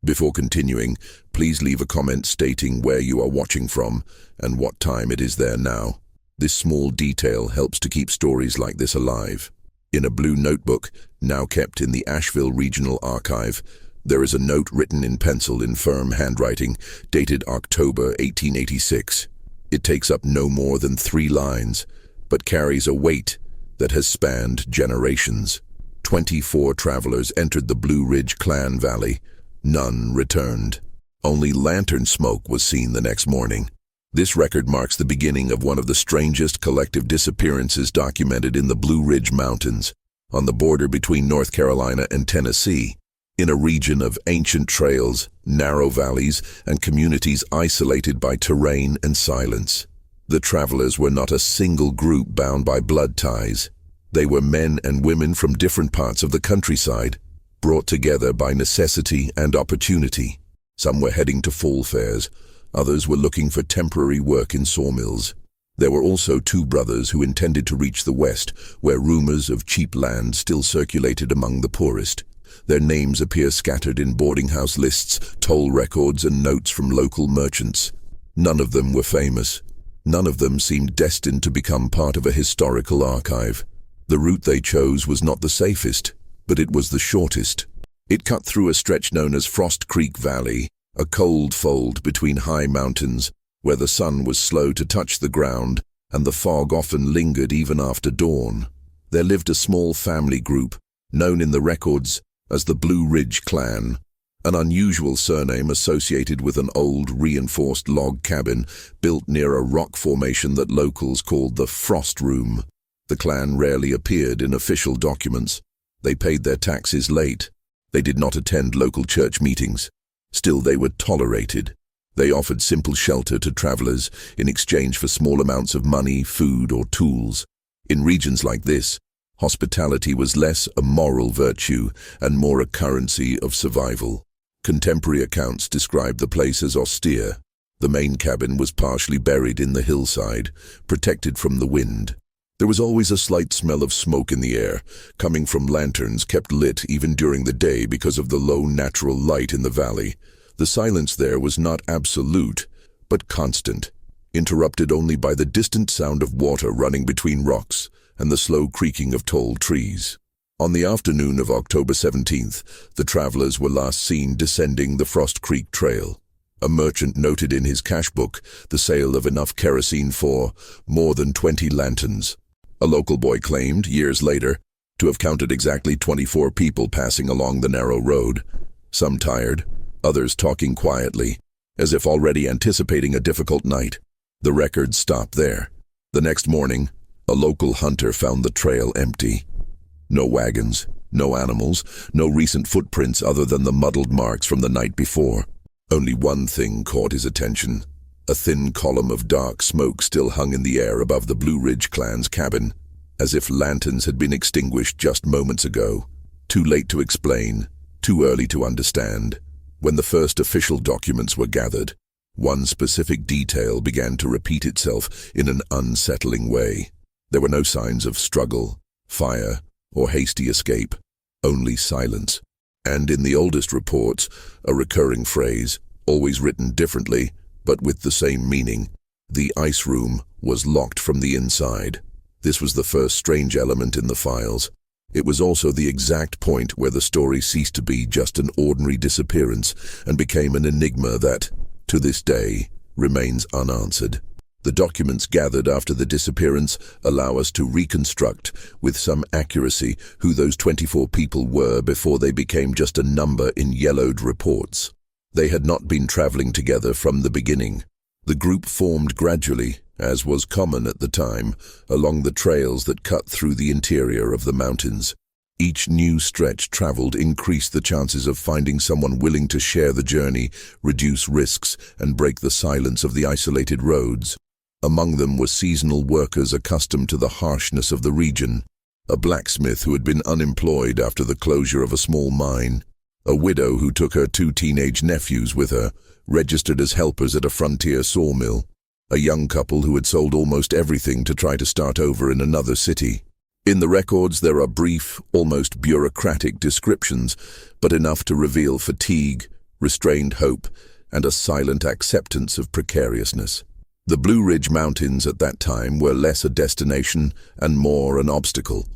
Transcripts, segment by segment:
Before continuing, please leave a comment stating where you are watching from and what time it is there now. This small detail helps to keep stories like this alive. In a blue notebook, now kept in the Asheville Regional Archive, there is a note written in pencil in firm handwriting, dated October 1886. It takes up no more than 3 lines, but carries a weight that has spanned generations. 24 travelers entered the Blue Ridge Clan Valley. None returned. Only lantern smoke was seen the next morning. This record marks the beginning of one of the strangest collective disappearances documented in the Blue Ridge Mountains, on the border between North Carolina and Tennessee, in a region of ancient trails, narrow valleys, and communities isolated by terrain and silence. The travelers were not a single group bound by blood ties. They were men and women from different parts of the countryside, brought together by necessity and opportunity. Some were heading to fall fairs, others were looking for temporary work in sawmills. There were also 2 brothers who intended to reach the west, where rumors of cheap land still circulated among the poorest. Their names appear scattered in boarding house lists, toll records, and notes from local merchants. None of them were famous. None of them seemed destined to become part of a historical archive. The route they chose was not the safest, but it was the shortest. It cut through a stretch known as Frost Creek Valley, a cold fold between high mountains, where the sun was slow to touch the ground and the fog often lingered even after dawn. There lived a small family group, known in the records as the Blue Ridge Clan, an unusual surname associated with an old reinforced log cabin built near a rock formation that locals called the Frost Room. The clan rarely appeared in official documents. They paid their taxes late. They did not attend local church meetings. Still, they were tolerated. They offered simple shelter to travelers in exchange for small amounts of money, food, or tools. In regions like this, hospitality was less a moral virtue and more a currency of survival. Contemporary accounts describe the place as austere. The main cabin was partially buried in the hillside, protected from the wind. There was always a slight smell of smoke in the air, coming from lanterns kept lit even during the day because of the low natural light in the valley. The silence there was not absolute, but constant, interrupted only by the distant sound of water running between rocks and the slow creaking of tall trees. On the afternoon of October 17th, the travelers were last seen descending the Frost Creek Trail. A merchant noted in his cash book the sale of enough kerosene for more than 20 lanterns. A local boy claimed, years later, to have counted exactly 24 people passing along the narrow road, some tired, others talking quietly, as if already anticipating a difficult night. The records stopped there. The next morning, a local hunter found the trail empty. No wagons, no animals, no recent footprints other than the muddled marks from the night before. Only one thing caught his attention. A thin column of dark smoke still hung in the air above the Blue Ridge Clan's cabin, as if lanterns had been extinguished just moments ago. Too late to explain, too early to understand. When the first official documents were gathered, one specific detail began to repeat itself in an unsettling way. There were no signs of struggle, fire, or hasty escape, only silence. And in the oldest reports, a recurring phrase, always written differently, but with the same meaning: the ice room was locked from the inside. This was the first strange element in the files. It was also the exact point where the story ceased to be just an ordinary disappearance and became an enigma that, to this day, remains unanswered. The documents gathered after the disappearance allow us to reconstruct, with some accuracy, who those 24 people were before they became just a number in yellowed reports. They had not been traveling together from the beginning. The group formed gradually, as was common at the time, along the trails that cut through the interior of the mountains. Each new stretch traveled increased the chances of finding someone willing to share the journey, reduce risks, and break the silence of the isolated roads. Among them were seasonal workers accustomed to the harshness of the region, a blacksmith who had been unemployed after the closure of a small mine, a widow who took her 2 teenage nephews with her, registered as helpers at a frontier sawmill, a young couple who had sold almost everything to try to start over in another city. In the records there are brief, almost bureaucratic descriptions, but enough to reveal fatigue, restrained hope, and a silent acceptance of precariousness. The Blue Ridge Mountains at that time were less a destination and more an obstacle.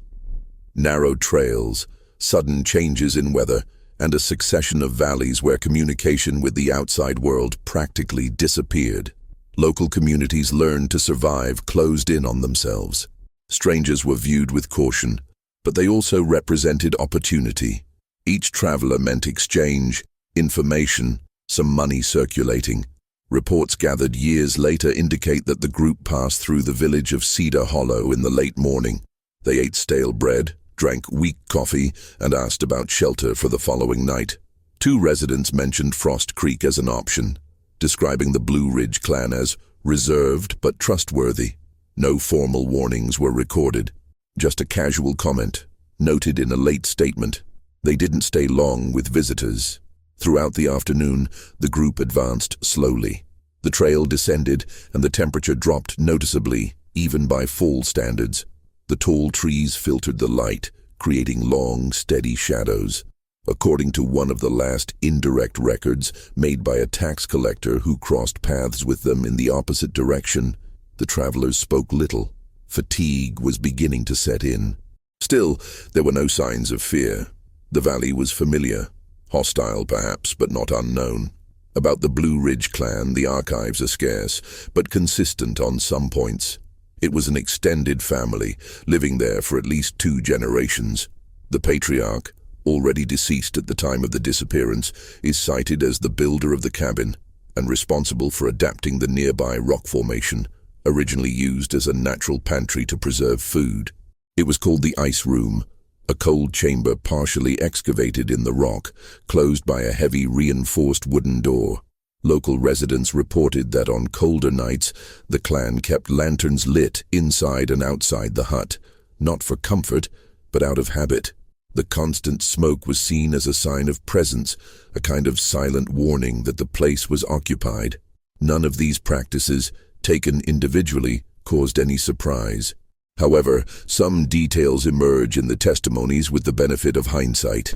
Narrow trails, sudden changes in weather, and a succession of valleys where communication with the outside world practically disappeared. Local communities learned to survive closed in on themselves. Strangers were viewed with caution, but they also represented opportunity. Each traveler meant exchange, information, some money circulating. Reports gathered years later indicate that the group passed through the village of Cedar Hollow in the late morning. They ate stale bread, drank weak coffee, and asked about shelter for the following night. 2 residents mentioned Frost Creek as an option, describing the Blue Ridge clan as reserved but trustworthy. No formal warnings were recorded, just a casual comment, noted in a late statement. They didn't stay long with visitors. Throughout the afternoon, the group advanced slowly. The trail descended, and the temperature dropped noticeably, even by fall standards. The tall trees filtered the light, creating long, steady shadows. According to one of the last indirect records made by a tax collector who crossed paths with them in the opposite direction, the travelers spoke little. Fatigue was beginning to set in. Still, there were no signs of fear. The valley was familiar, hostile perhaps, but not unknown. About the Blue Ridge clan, the archives are scarce, but consistent on some points. It was an extended family, living there for at least 2 generations. The patriarch, already deceased at the time of the disappearance, is cited as the builder of the cabin and responsible for adapting the nearby rock formation, originally used as a natural pantry to preserve food. It was called the Ice Room, a cold chamber partially excavated in the rock, closed by a heavy reinforced wooden door. Local residents reported that on colder nights, the clan kept lanterns lit inside and outside the hut, not for comfort, but out of habit. The constant smoke was seen as a sign of presence, a kind of silent warning that the place was occupied. None of these practices, taken individually, caused any surprise. However, some details emerge in the testimonies with the benefit of hindsight.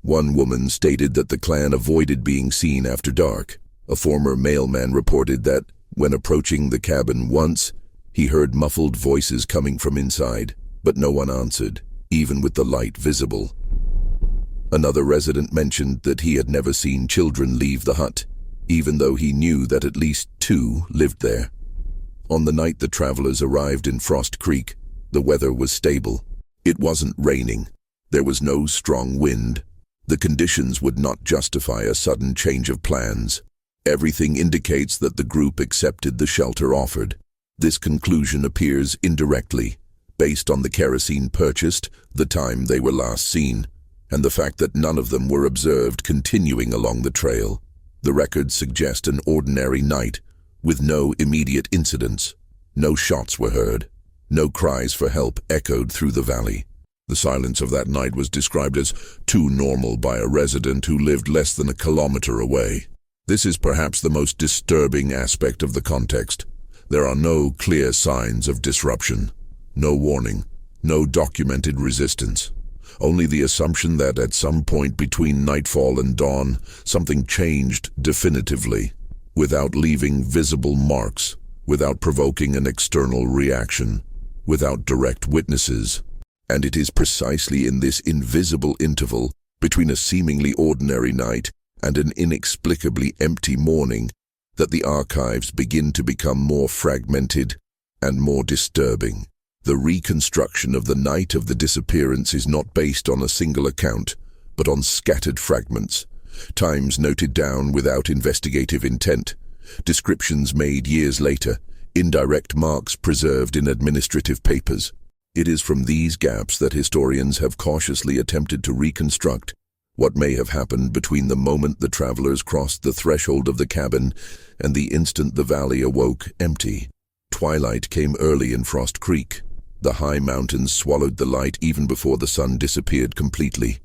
One woman stated that the clan avoided being seen after dark. A former mailman reported that, when approaching the cabin once, he heard muffled voices coming from inside, but no one answered, even with the light visible. Another resident mentioned that he had never seen children leave the hut, even though he knew that at least 2 lived there. On the night the travelers arrived in Frost Creek, the weather was stable. It wasn't raining. There was no strong wind. The conditions would not justify a sudden change of plans. Everything indicates that the group accepted the shelter offered. This conclusion appears indirectly, based on the kerosene purchased, the time they were last seen, and the fact that none of them were observed continuing along the trail. The records suggest an ordinary night, with no immediate incidents. No shots were heard. No cries for help echoed through the valley. The silence of that night was described as too normal by a resident who lived less than a kilometer away. This is perhaps the most disturbing aspect of the context. There are no clear signs of disruption, no warning, no documented resistance. Only the assumption that at some point between nightfall and dawn, something changed definitively, without leaving visible marks, without provoking an external reaction, without direct witnesses. And it is precisely in this invisible interval between a seemingly ordinary night and an inexplicably empty morning that the archives begin to become more fragmented and more disturbing. The reconstruction of the night of the disappearance is not based on a single account, but on scattered fragments, times noted down without investigative intent, descriptions made years later, indirect marks preserved in administrative papers. It is from these gaps that historians have cautiously attempted to reconstruct what may have happened between the moment the travelers crossed the threshold of the cabin and the instant the valley awoke empty. Twilight came early in Frost Creek. The high mountains swallowed the light even before the sun disappeared completely.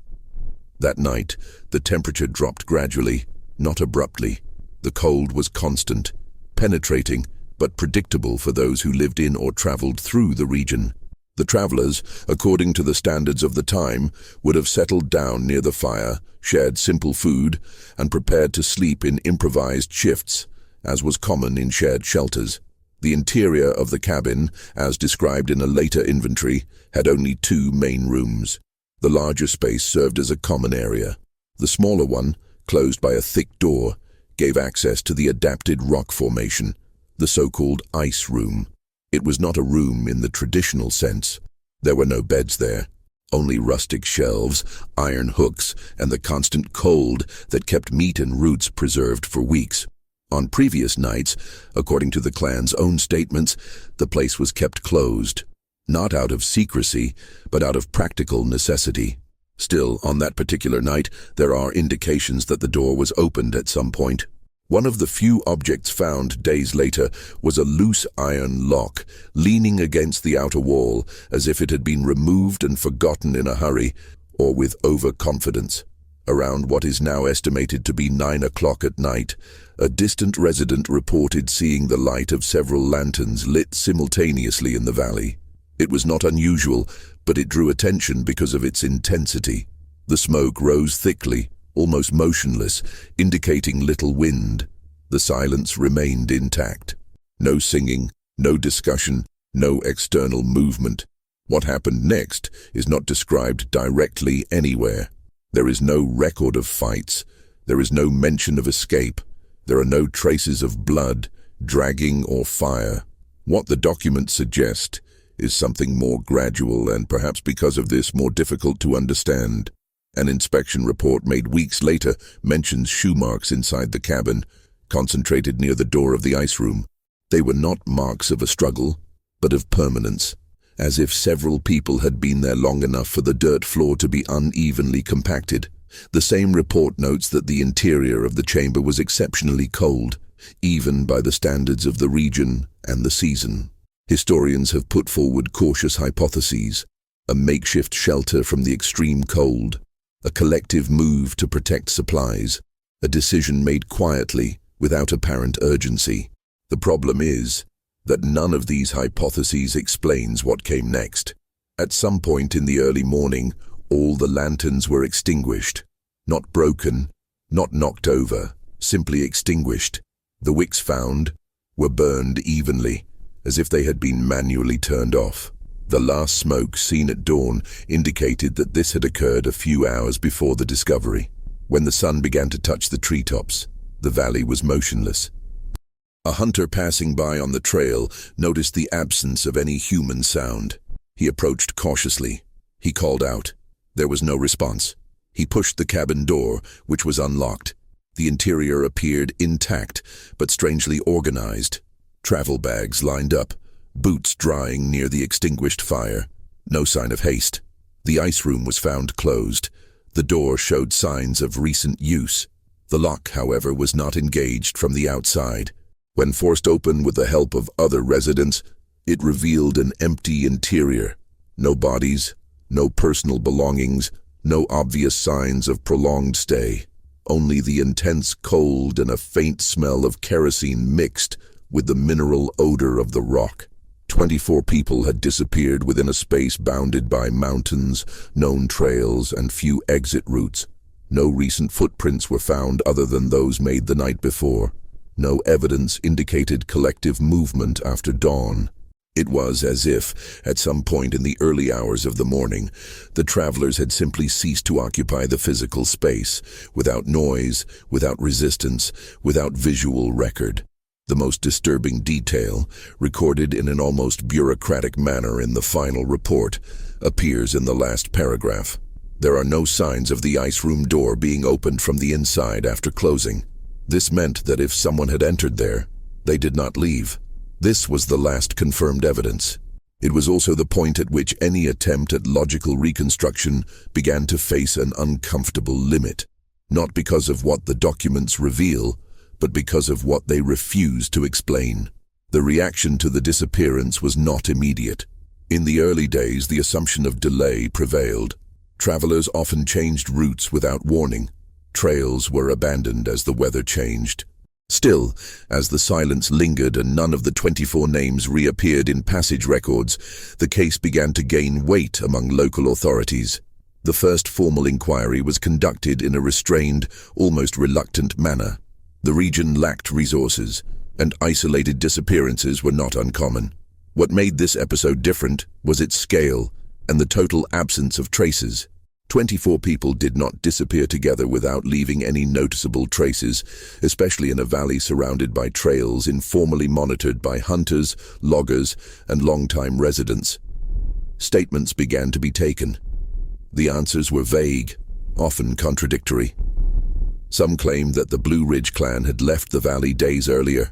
That night, the temperature dropped gradually, not abruptly. The cold was constant, penetrating, but predictable for those who lived in or traveled through the region. The travelers, according to the standards of the time, would have settled down near the fire, shared simple food, and prepared to sleep in improvised shifts, as was common in shared shelters. The interior of the cabin, as described in a later inventory, had only 2 main rooms. The larger space served as a common area. The smaller one, closed by a thick door, gave access to the adapted rock formation, the so-called ice room. It was not a room in the traditional sense. There were no beds there, only rustic shelves, iron hooks, and the constant cold that kept meat and roots preserved for weeks. On previous nights, according to the clan's own statements, the place was kept closed, not out of secrecy, but out of practical necessity. Still, on that particular night, there are indications that the door was opened at some point. One of the few objects found days later was a loose iron lock, leaning against the outer wall, as if it had been removed and forgotten in a hurry, or with overconfidence. Around what is now estimated to be 9 o'clock at night, a distant resident reported seeing the light of several lanterns lit simultaneously in the valley. It was not unusual, but it drew attention because of its intensity. The smoke rose thickly, almost motionless, indicating little wind. The silence remained intact. No singing, no discussion, no external movement. What happened next is not described directly anywhere. There is no record of fights. There is no mention of escape. There are no traces of blood, dragging, or fire. What the documents suggest is something more gradual and perhaps because of this more difficult to understand. An inspection report made weeks later mentions shoe marks inside the cabin, concentrated near the door of the ice room. They were not marks of a struggle, but of permanence, as if several people had been there long enough for the dirt floor to be unevenly compacted. The same report notes that the interior of the chamber was exceptionally cold, even by the standards of the region and the season. Historians have put forward cautious hypotheses: a makeshift shelter from the extreme cold, a collective move to protect supplies, a decision made quietly, without apparent urgency. The problem is that none of these hypotheses explains what came next. At some point in the early morning, all the lanterns were extinguished. Not broken, not knocked over, simply extinguished. The wicks found were burned evenly, as if they had been manually turned off. The last smoke seen at dawn indicated that this had occurred a few hours before the discovery. When the sun began to touch the treetops, the valley was motionless. A hunter passing by on the trail noticed the absence of any human sound. He approached cautiously. He called out. There was no response. He pushed the cabin door, which was unlocked. The interior appeared intact, but strangely organized. Travel bags lined up, boots drying near the extinguished fire. No sign of haste. The ice room was found closed. The door showed signs of recent use. The lock, however, was not engaged from the outside. When forced open with the help of other residents, it revealed an empty interior. No bodies, no personal belongings, no obvious signs of prolonged stay. Only the intense cold and a faint smell of kerosene mixed with the mineral odor of the rock. 24 people had disappeared within a space bounded by mountains, known trails, and few exit routes. No recent footprints were found other than those made the night before. No evidence indicated collective movement after dawn. It was as if, at some point in the early hours of the morning, the travelers had simply ceased to occupy the physical space, without noise, without resistance, without visual record. The most disturbing detail, recorded in an almost bureaucratic manner in the final report, appears in the last paragraph. There are no signs of the ice room door being opened from the inside after closing. This meant that if someone had entered there, they did not leave. This was the last confirmed evidence. It was also the point at which any attempt at logical reconstruction began to face an uncomfortable limit, not because of what the documents reveal, but because of what they refuse to explain. The reaction to the disappearance was not immediate. In the early days, the assumption of delay prevailed. Travelers often changed routes without warning. Trails were abandoned as the weather changed. Still, as the silence lingered and none of the 24 names reappeared in passage records, the case began to gain weight among local authorities. The first formal inquiry was conducted in a restrained, almost reluctant manner. The region lacked resources, and isolated disappearances were not uncommon. What made this episode different was its scale and the total absence of traces. 24 people did not disappear together without leaving any noticeable traces, especially in a valley surrounded by trails informally monitored by hunters, loggers, and long-time residents. Statements began to be taken. The answers were vague, often contradictory. Some claimed that the Blue Ridge clan had left the valley days earlier.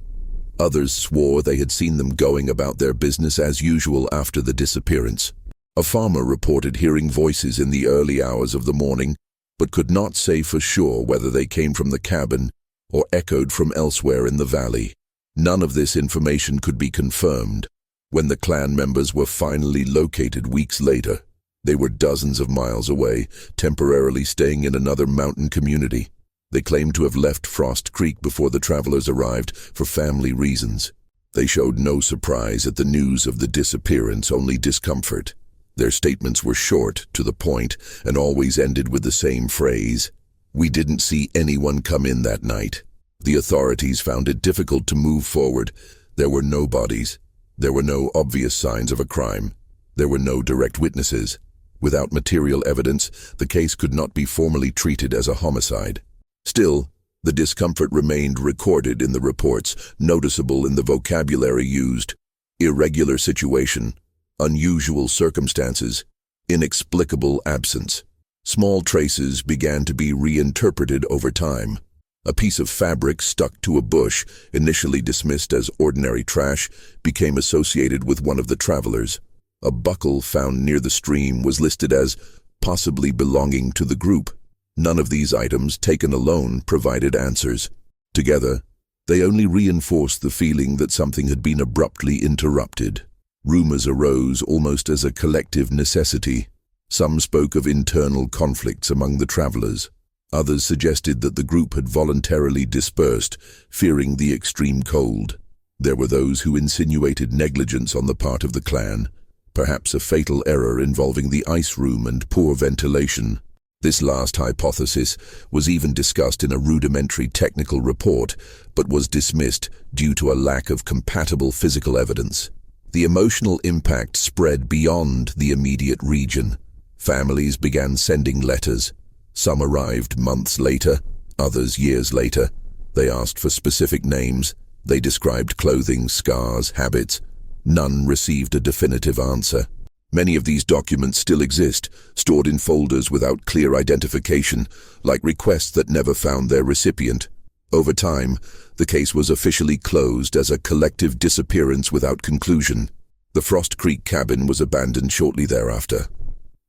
Others swore they had seen them going about their business as usual after the disappearance. A farmer reported hearing voices in the early hours of the morning, but could not say for sure whether they came from the cabin or echoed from elsewhere in the valley. None of this information could be confirmed. When the clan members were finally located weeks later, they were dozens of miles away, temporarily staying in another mountain community. They claimed to have left Frost Creek before the travelers arrived for family reasons. They showed no surprise at the news of the disappearance, only discomfort. Their statements were short, to the point, and always ended with the same phrase: "We didn't see anyone come in that night." The authorities found it difficult to move forward. There were no bodies. There were no obvious signs of a crime. There were no direct witnesses. Without material evidence, the case could not be formally treated as a homicide. Still, the discomfort remained recorded in the reports, noticeable in the vocabulary used: irregular situation, unusual circumstances, inexplicable absence. Small traces began to be reinterpreted over time. A piece of fabric stuck to a bush, initially dismissed as ordinary trash, became associated with one of the travelers. A buckle found near the stream was listed as possibly belonging to the group. None of these items, taken alone, provided answers. Together, they only reinforced the feeling that something had been abruptly interrupted. Rumors arose almost as a collective necessity. Some spoke of internal conflicts among the travelers. Others suggested that the group had voluntarily dispersed, fearing the extreme cold. There were those who insinuated negligence on the part of the clan, perhaps a fatal error involving the ice room and poor ventilation. This last hypothesis was even discussed in a rudimentary technical report, but was dismissed due to a lack of compatible physical evidence. The emotional impact spread beyond the immediate region. Families began sending letters. Some arrived months later, others years later. They asked for specific names. They described clothing, scars, habits. None received a definitive answer. Many of these documents still exist, stored in folders without clear identification, like requests that never found their recipient. Over time, the case was officially closed as a collective disappearance without conclusion. The Frost Creek cabin was abandoned shortly thereafter.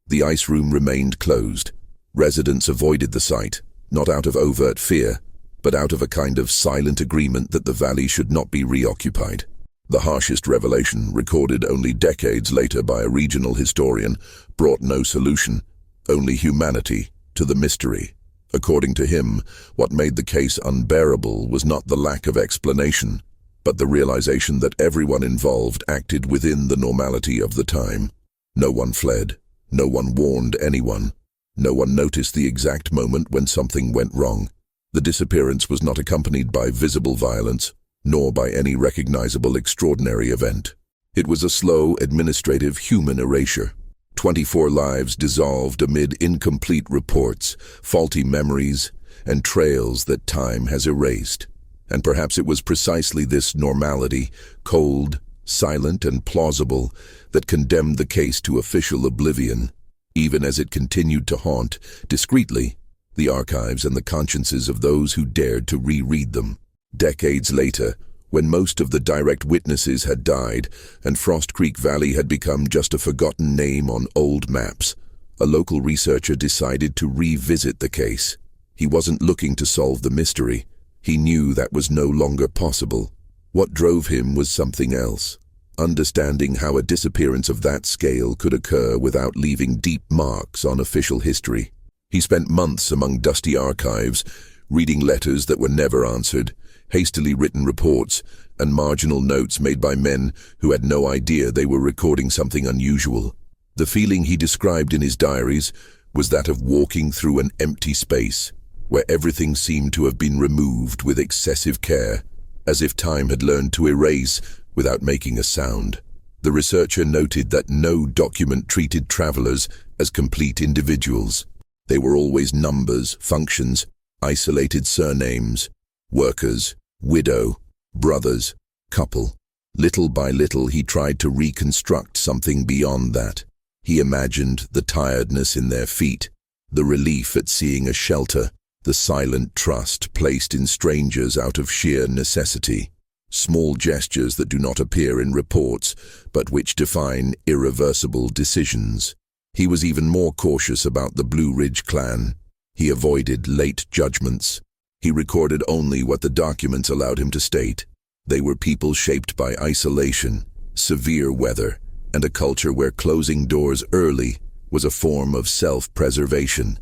The ice room remained closed. Residents avoided the site, not out of overt fear, but out of a kind of silent agreement that the valley should not be reoccupied. The harshest revelation, recorded only decades later by a regional historian, brought no solution, only humanity to the mystery. According to him, what made the case unbearable was not the lack of explanation, but the realization that everyone involved acted within the normality of the time. No one fled. No one warned anyone. No one noticed the exact moment when something went wrong. The disappearance was not accompanied by visible violence, nor by any recognizable extraordinary event. It was a slow, administrative human erasure. 24 lives dissolved amid incomplete reports, faulty memories, and trails that time has erased. And perhaps it was precisely this normality, cold, silent, and plausible, that condemned the case to official oblivion, even as it continued to haunt, discreetly, the archives and the consciences of those who dared to reread them. Decades later, when most of the direct witnesses had died and Frost Creek Valley had become just a forgotten name on old maps, a local researcher decided to revisit the case. He wasn't looking to solve the mystery. He knew that was no longer possible. What drove him was something else: understanding how a disappearance of that scale could occur without leaving deep marks on official history. He spent months among dusty archives, reading letters that were never answered, hastily written reports, and marginal notes made by men who had no idea they were recording something unusual. The feeling he described in his diaries was that of walking through an empty space, where everything seemed to have been removed with excessive care, as if time had learned to erase without making a sound. The researcher noted that no document treated travelers as complete individuals. They were always numbers, functions, isolated surnames, workers, widow, brothers, couple. Little by little he tried to reconstruct something beyond that. He imagined the tiredness in their feet, the relief at seeing a shelter, the silent trust placed in strangers out of sheer necessity. Small gestures that do not appear in reports, but which define irreversible decisions. He was even more cautious about the Blue Ridge clan. He avoided late judgments. He recorded only what the documents allowed him to state. They were people shaped by isolation, severe weather, and a culture where closing doors early was a form of self-preservation.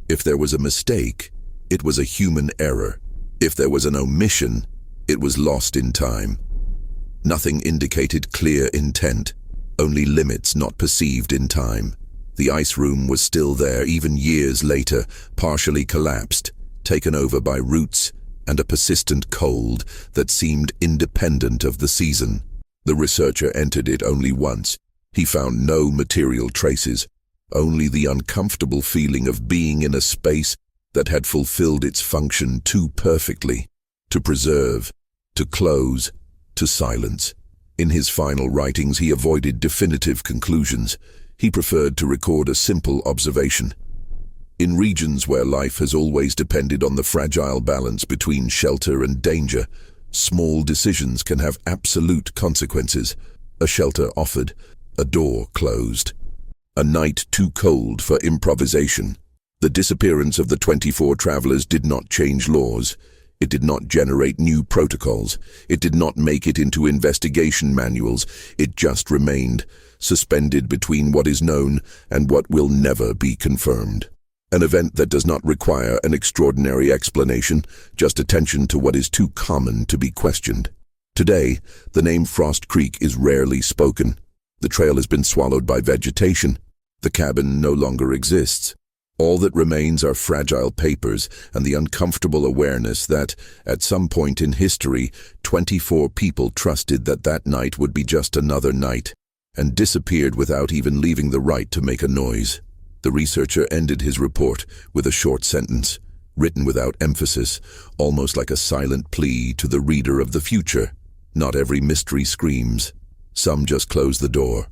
If there was a mistake, it was a human error. If there was an omission, it was lost in time. Nothing indicated clear intent, only limits not perceived in time. The ice room was still there even years later, partially collapsed, taken over by roots and a persistent cold that seemed independent of the season. The researcher entered it only once. He found no material traces, only the uncomfortable feeling of being in a space that had fulfilled its function too perfectly. To preserve, to close, to silence. In his final writings he avoided definitive conclusions. He preferred to record a simple observation. In regions where life has always depended on the fragile balance between shelter and danger, small decisions can have absolute consequences. A shelter offered, a door closed. A night too cold for improvisation. The disappearance of the 24 travelers did not change laws. It did not generate new protocols. It did not make it into investigation manuals. It just remained, suspended between what is known and what will never be confirmed. An event that does not require an extraordinary explanation, just attention to what is too common to be questioned. Today, the name Frost Creek is rarely spoken. The trail has been swallowed by vegetation. The cabin no longer exists. All that remains are fragile papers and the uncomfortable awareness that, at some point in history, 24 people trusted that that night would be just another night, and disappeared without even leaving the right to make a noise. The researcher ended his report with a short sentence, written without emphasis, almost like a silent plea to the reader of the future. Not every mystery screams. Some just close the door.